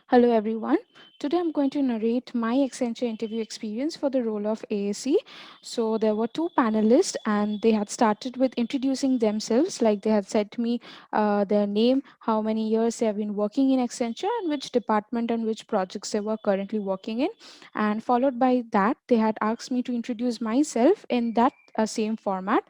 Hello, everyone. Today I'm going to narrate my Accenture interview experience for the role of ASE. So, there were two panelists, and they had started with introducing themselves, like they had said to me their name, how many years they have been working in Accenture, and which department and which projects they were currently working in. And followed by that, they had asked me to introduce myself in that same format.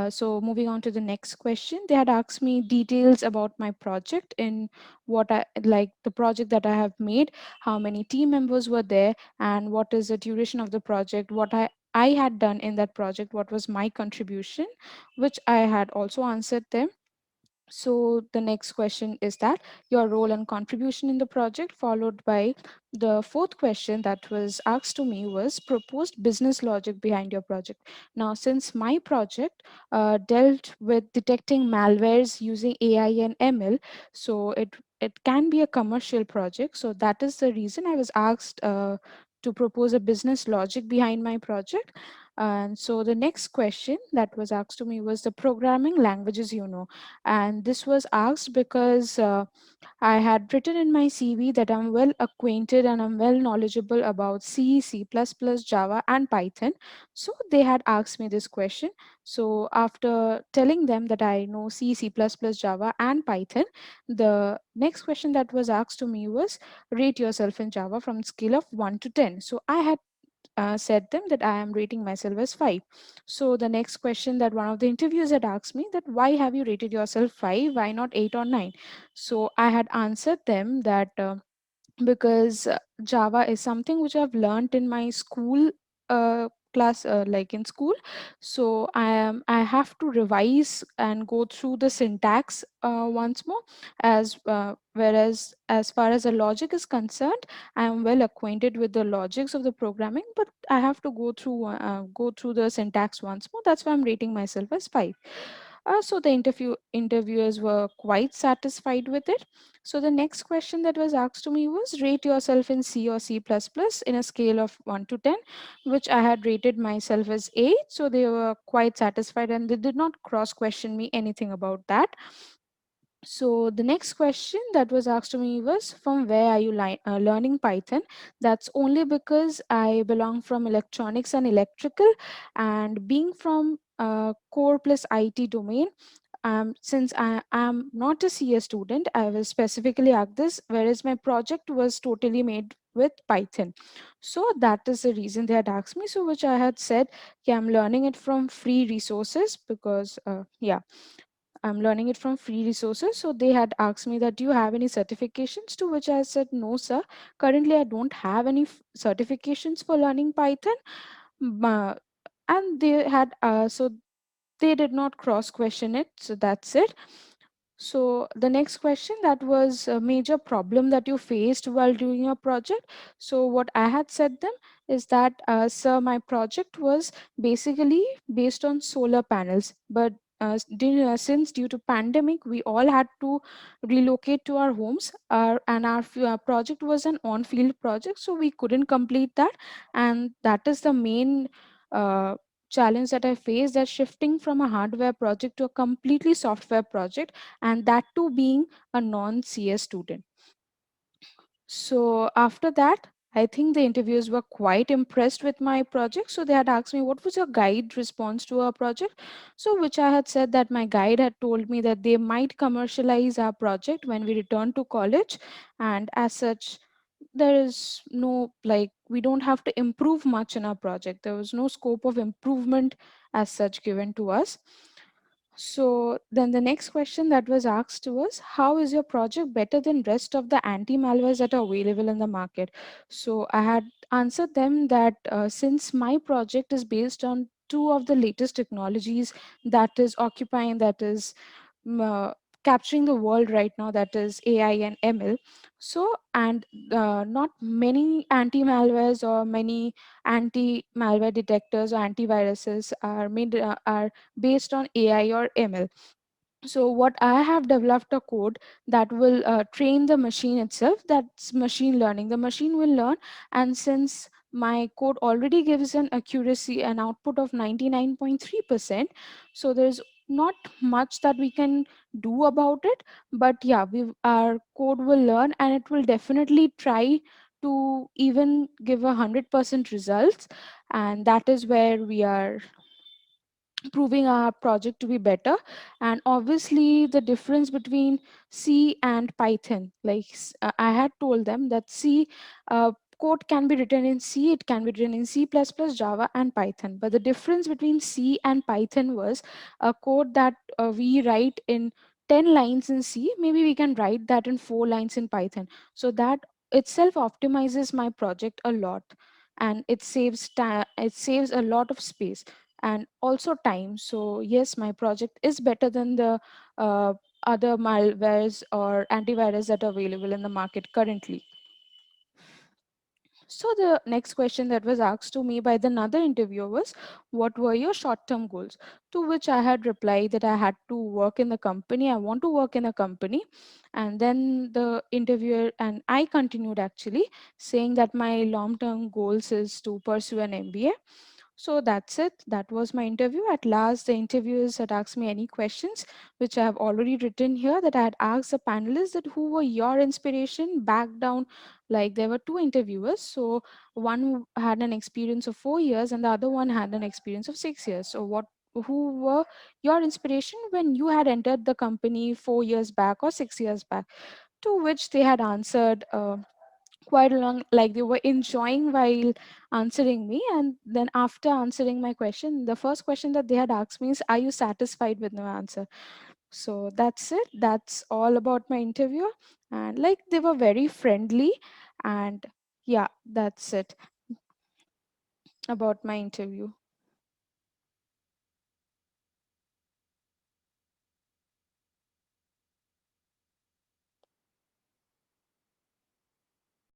So, moving on to the next question, they had asked me details about my project in what I like the project that I have made, how many team members were there, and what is the duration of the project, what I had done in that project, what was my contribution, which I had also answered them. So the next question is that your role and contribution in the project, followed by the fourth question that was asked to me was proposed business logic behind your project. Now, since my project dealt with detecting malwares using AI and ML, so it can be a commercial project. So that is the reason I was asked to propose a business logic behind my project. And so the next question that was asked to me was the programming languages you know, and this was asked because I had written in my CV that I'm well acquainted and I'm well knowledgeable about C, C++, Java, and Python. So they had asked me this question. So after telling them that I know C, C++, Java, and Python, the next question that was asked to me was rate yourself in Java from scale of 1 to 10. So I had said them that I am rating myself as 5. So the next question that one of the interviewers had asked me that why have you rated yourself 5? Why not 8 or 9? So I had answered them that because Java is something which I've learned in my school class, like in school. So I have to revise and go through the syntax once more. As whereas as far as the logic is concerned, I am well acquainted with the logics of the programming, but I have to go through the syntax once more. That's why I'm rating myself as 5. So the interviewers were quite satisfied with it. So the next question that was asked to me was rate yourself in C or C++ in a scale of 1 to 10, which I had rated myself as 8. So they were quite satisfied and they did not cross question me anything about that. So the next question that was asked to me was from where are you learning Python? That's only because I belong from electronics and electrical, and being from core plus IT domain, since I am not a CS student, I will specifically ask this, whereas my project was totally made with Python. So that is the reason they had asked me. So which I had said, yeah, I'm learning it from free resources because, yeah, I'm learning it from free resources. So they had asked me that, do you have any certifications? To which I said, no, sir. Currently, I don't have any certifications for learning Python. And they had, so they did not cross question it. So that's it. So the next question, that was a major problem that you faced while doing your project. So what I had said them is that, sir, my project was basically based on solar panels, but since due to pandemic, we all had to relocate to our homes. And our project was an on-field project, so we couldn't complete that, and that is the main Uh, challenge that I faced, that shifting from a hardware project to a completely software project, and that too being a non CS student. So after that, I think the interviewers were quite impressed with my project. So they had asked me, what was your guide response to our project? So, which I had said that my guide had told me that they might commercialize our project when we return to college. And as such, there is no, like, we don't have to improve much in our project. There was no scope of improvement as such given to us. So then the next question that was asked to us, how is your project better than rest of the anti-malwares that are available in the market? So I had answered them that since my project is based on two of the latest technologies that is occupying, that is mm, uh, capturing the world right now, that is AI and ML. So, and not many anti-malwares or many anti-malware detectors or antiviruses are based on AI or ML. So what I have developed a code that will train the machine itself. That's machine learning. The machine will learn, and since my code already gives an accuracy, an output of 99.3%, so there's not much that we can do about it, but yeah, our code will learn and it will definitely try to even give 100% results. And that is where we are proving our project to be better. And obviously the difference between C and Python, like I had told them that C code can be written in C, it can be written in C++, Java and Python, but the difference between C and Python was a code that we write in 10 lines in C, maybe we can write that in 4 lines in Python. So that itself optimizes my project a lot, and it saves a lot of space and also time. So yes, my project is better than the uh, other malwares or antivirus that are available in the market currently. So the next question that was asked to me by the another interviewer was, "What were your short-term goals?" To which I had replied that I had to work in the company. I want to work in a company. And then the interviewer and I continued actually saying that my long-term goals is to pursue an MBA. So that's it. That was my interview. At last, the interviewers had asked me any questions, which I have already written here. That I had asked the panelists that who were your inspiration back down. Like there were two interviewers, so one had an experience of 4 years, and the other one had an experience of 6 years. So what? Who were your inspiration when you had entered the company 4 years back or 6 years back? To which they had answered. Quite long, like they were enjoying while answering me. And then after answering my question, the first question that they had asked me is, "Are you satisfied with my answer?" So that's it. That's all about my interview. And like they were very friendly. And yeah, that's it about my interview.